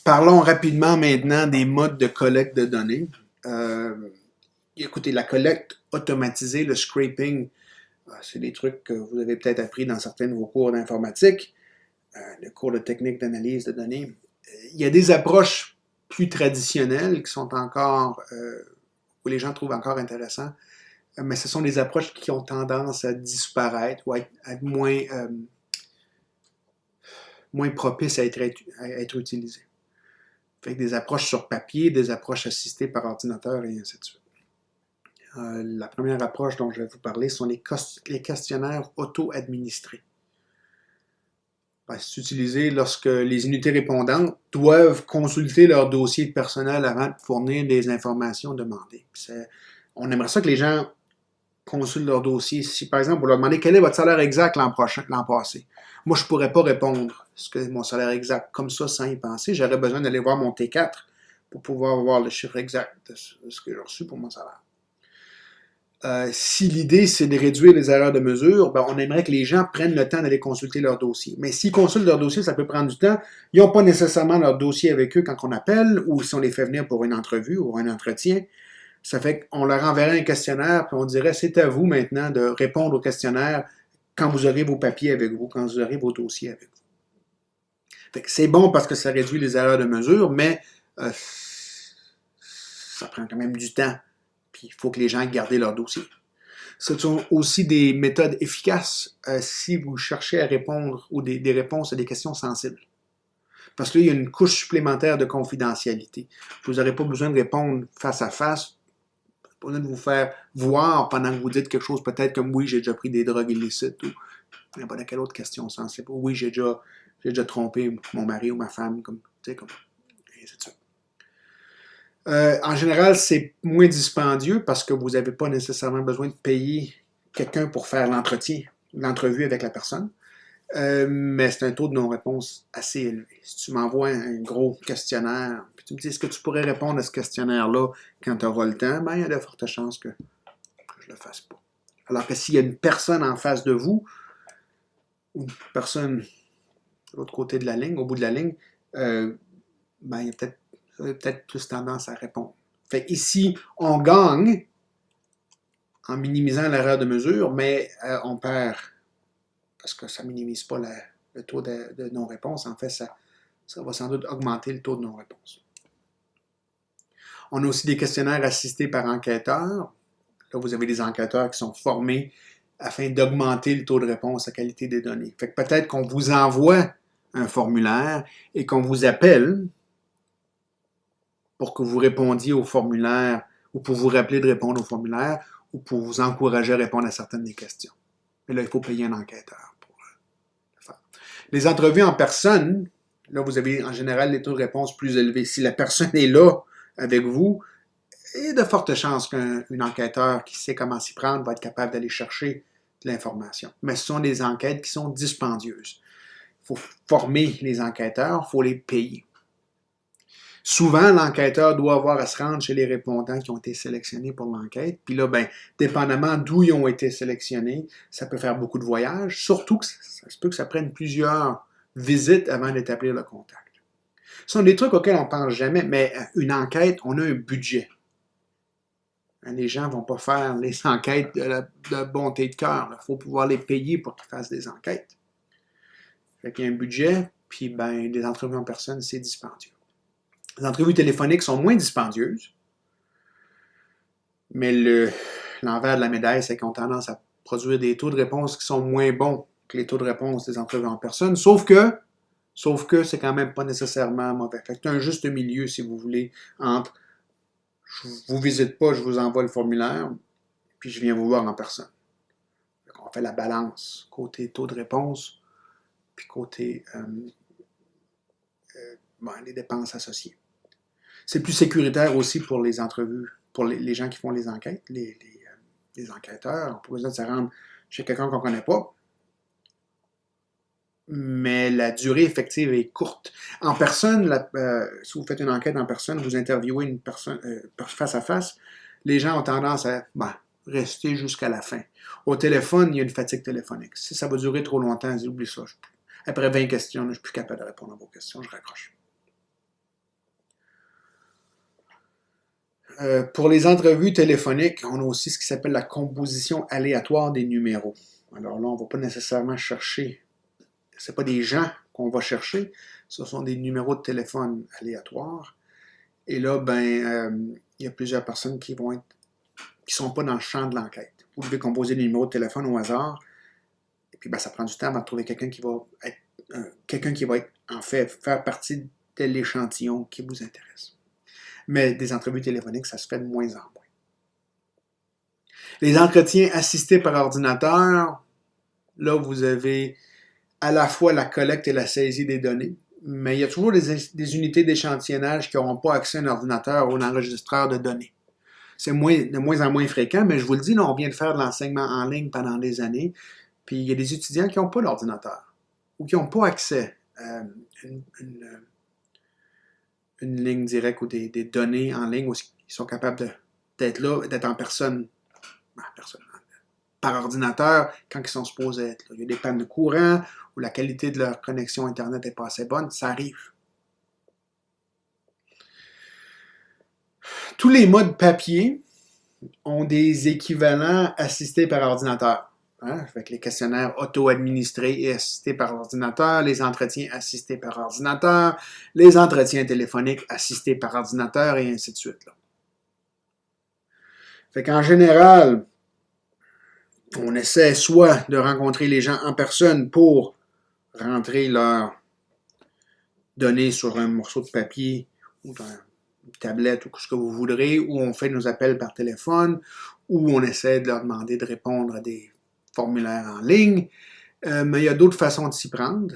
Parlons rapidement maintenant des modes de collecte de données. Écoutez, la collecte automatisée, le scraping, c'est des trucs que vous avez peut-être appris dans certains de vos cours d'informatique, le cours de technique d'analyse de données. Il y a des approches plus traditionnelles qui sont encore, où les gens trouvent encore intéressant, mais ce sont des approches qui ont tendance à disparaître ou à être moins propices à être utilisées. Fait que des approches sur papier, des approches assistées par ordinateur et ainsi de suite. La première approche dont je vais vous parler sont les questionnaires auto-administrés. C'est utilisé lorsque les unités répondantes doivent consulter leur dossier personnel avant de fournir des informations demandées. On aimerait ça que les gens consultent leur dossier. Si, par exemple, vous leur demandez quel est votre salaire exact l'an passé, moi, je ne pourrais pas répondre ce que mon salaire exact comme ça sans y penser. J'aurais besoin d'aller voir mon T4 pour pouvoir voir le chiffre exact de ce que j'ai reçu pour mon salaire. Si l'idée, c'est de réduire les erreurs de mesure, ben, on aimerait que les gens prennent le temps d'aller consulter leur dossier. Mais s'ils consultent leur dossier, ça peut prendre du temps. Ils n'ont pas nécessairement leur dossier avec eux quand on appelle ou si on les fait venir pour une entrevue ou un entretien. Ça fait qu'on leur enverrait un questionnaire, puis on dirait, c'est à vous maintenant de répondre au questionnaire quand vous aurez vos papiers avec vous, quand vous aurez vos dossiers avec vous. Fait que c'est bon parce que ça réduit les erreurs de mesure, mais ça prend quand même du temps. Puis il faut que les gens gardent leur dossier. Ce sont aussi des méthodes efficaces si vous cherchez à répondre ou des réponses à des questions sensibles. Parce que là, il y a une couche supplémentaire de confidentialité. Vous n'aurez pas besoin de répondre face à face. Pas besoin de vous faire voir pendant que vous dites quelque chose, peut-être comme oui, j'ai déjà pris des drogues illicites ou n'importe quelle autre question sensible. Oui, j'ai déjà trompé mon mari ou ma femme, comme et ainsi de suite. En général, c'est moins dispendieux parce que vous n'avez pas nécessairement besoin de payer quelqu'un pour faire l'entrevue avec la personne. Mais c'est un taux de non-réponse assez élevé. Si tu m'envoies un gros questionnaire, puis tu me dis est-ce que tu pourrais répondre à ce questionnaire-là quand tu auras le temps, ben, il y a de fortes chances que je ne le fasse pas. Alors que s'il y a une personne en face de vous, ou une personne de l'autre côté de la ligne, au bout de la ligne, ben, il y a peut-être plus tendance à répondre. Fait ici, on gagne en minimisant l'erreur de mesure, mais on perd parce que ça ne minimise pas le taux de non-réponse. En fait, ça va sans doute augmenter le taux de non-réponse. On a aussi des questionnaires assistés par enquêteurs. Là, vous avez des enquêteurs qui sont formés afin d'augmenter le taux de réponse, la qualité des données. Fait que peut-être qu'on vous envoie un formulaire et qu'on vous appelle pour que vous répondiez au formulaire ou pour vous rappeler de répondre au formulaire ou pour vous encourager à répondre à certaines des questions. Mais là, il faut payer un enquêteur pour le faire. Les entrevues en personne, là, vous avez en général des taux de réponse plus élevés. Si la personne est là avec vous, il y a de fortes chances qu'un enquêteur qui sait comment s'y prendre va être capable d'aller chercher de l'information. Mais ce sont des enquêtes qui sont dispendieuses. Il faut former les enquêteurs, il faut les payer. Souvent, l'enquêteur doit avoir à se rendre chez les répondants qui ont été sélectionnés pour l'enquête. Puis là, ben, dépendamment d'où ils ont été sélectionnés, ça peut faire beaucoup de voyages. Surtout que ça se peut que ça prenne plusieurs visites avant d'établir le contact. Ce sont des trucs auxquels on ne pense jamais, mais une enquête, on a un budget. Les gens ne vont pas faire les enquêtes de bonté de cœur. Il faut pouvoir les payer pour qu'ils fassent des enquêtes. Fait qu'il y a un budget, puis ben, des entrevues en personne, c'est dispendieux. Les entrevues téléphoniques sont moins dispendieuses, mais l'envers de la médaille, c'est qu'on a tendance à produire des taux de réponse qui sont moins bons que les taux de réponse des entrevues en personne, sauf que c'est quand même pas nécessairement mauvais. Fait que c'est un juste milieu, si vous voulez, entre je vous visite pas, je vous envoie le formulaire, puis je viens vous voir en personne. On fait la balance, côté taux de réponse, puis côté les dépenses associées. C'est plus sécuritaire aussi pour les entrevues, pour les gens qui font les enquêtes, les enquêteurs. On n'a pas besoin de se rendre chez quelqu'un qu'on ne connaît pas. Mais la durée effective est courte. En personne, si vous faites une enquête en personne, vous interviewez une personne face à face, les gens ont tendance à rester jusqu'à la fin. Au téléphone, il y a une fatigue téléphonique. Si ça va durer trop longtemps, oublie ça. Après 20 questions, je ne suis plus capable de répondre à vos questions, je raccroche. Pour les entrevues téléphoniques, on a aussi ce qui s'appelle la composition aléatoire des numéros. Alors là, on ne va pas nécessairement chercher, ce n'est pas des gens qu'on va chercher, ce sont des numéros de téléphone aléatoires. Et là, il y a plusieurs personnes qui ne sont pas dans le champ de l'enquête. Vous devez composer des numéros de téléphone au hasard, et puis ça prend du temps avant de trouver quelqu'un qui va être, en fait, faire partie de l'échantillon qui vous intéresse. Mais des entrevues téléphoniques, ça se fait de moins en moins. Les entretiens assistés par ordinateur, là, vous avez à la fois la collecte et la saisie des données, mais il y a toujours des unités d'échantillonnage qui n'auront pas accès à un ordinateur ou un enregistreur de données. C'est de moins en moins fréquent, mais je vous le dis, là, on vient de faire de l'enseignement en ligne pendant des années, puis il y a des étudiants qui n'ont pas d'ordinateur ou qui n'ont pas accès à une ligne directe ou des données en ligne où ils sont capables d'être là, d'être en personne, par ordinateur quand ils sont supposés être là. Il y a des pannes de courant ou la qualité de leur connexion Internet n'est pas assez bonne, ça arrive. Tous les modes papier ont des équivalents assistés par ordinateur. Avec les questionnaires auto-administrés et assistés par ordinateur, les entretiens assistés par ordinateur, les entretiens téléphoniques assistés par ordinateur et ainsi de suite. Là. Fait qu'en général, on essaie soit de rencontrer les gens en personne pour rentrer leurs données sur un morceau de papier ou dans une tablette ou ce que vous voudrez, ou on fait nos appels par téléphone, ou on essaie de leur demander de répondre à des formulaire en ligne, mais il y a d'autres façons de s'y prendre.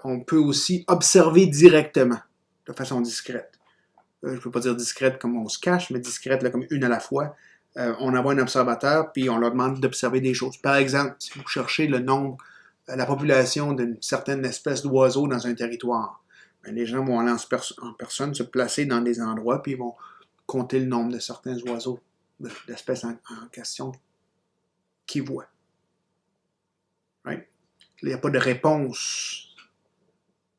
On peut aussi observer directement, de façon discrète. Je ne peux pas dire discrète comme on se cache, mais discrète là, comme une à la fois. On envoie un observateur, puis on leur demande d'observer des choses. Par exemple, si vous cherchez le nombre, la population d'une certaine espèce d'oiseau dans un territoire, les gens vont aller en personne, se placer dans des endroits, puis ils vont compter le nombre de certains oiseaux, d'espèces en question qu'ils voient. Right? Il n'y a pas de réponse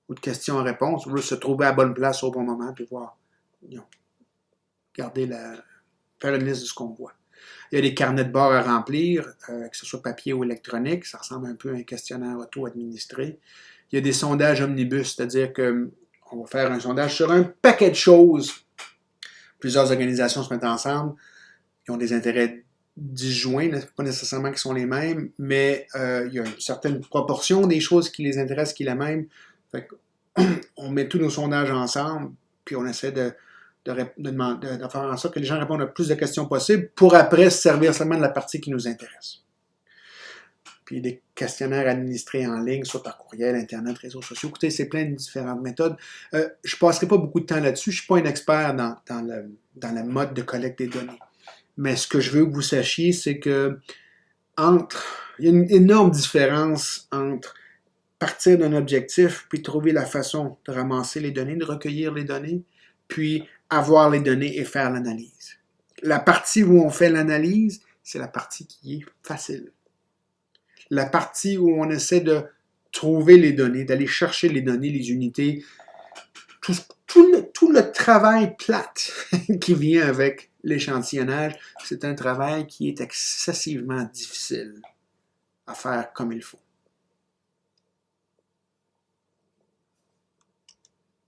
ou de question à réponse. On veut se trouver à la bonne place au bon moment puis voir. Faire une liste de ce qu'on voit. Il y a des carnets de bord à remplir, que ce soit papier ou électronique. Ça ressemble un peu à un questionnaire auto-administré. Il y a des sondages omnibus, c'est-à-dire qu'on va faire un sondage sur un paquet de choses. Plusieurs organisations se mettent ensemble. Ils ont des intérêts disjoints, pas nécessairement qu'ils sont les mêmes, mais il y a une certaine proportion des choses qui les intéressent qui est la même. Fait on met tous nos sondages ensemble, puis on essaie de faire en sorte que les gens répondent à plus de questions possibles pour après se servir seulement de la partie qui nous intéresse. Puis des questionnaires administrés en ligne, soit par courriel, Internet, réseaux sociaux. Écoutez, c'est plein de différentes méthodes. Je ne passerai pas beaucoup de temps là-dessus. Je ne suis pas un expert dans le mode de collecte des données. Mais ce que je veux que vous sachiez, c'est que il y a une énorme différence entre partir d'un objectif, puis trouver la façon de ramasser les données, de recueillir les données, puis avoir les données et faire l'analyse. La partie où on fait l'analyse, c'est la partie qui est facile. La partie où on essaie de trouver les données, d'aller chercher les données, les unités, tout le travail plate qui vient avec l'échantillonnage, c'est un travail qui est excessivement difficile à faire comme il faut.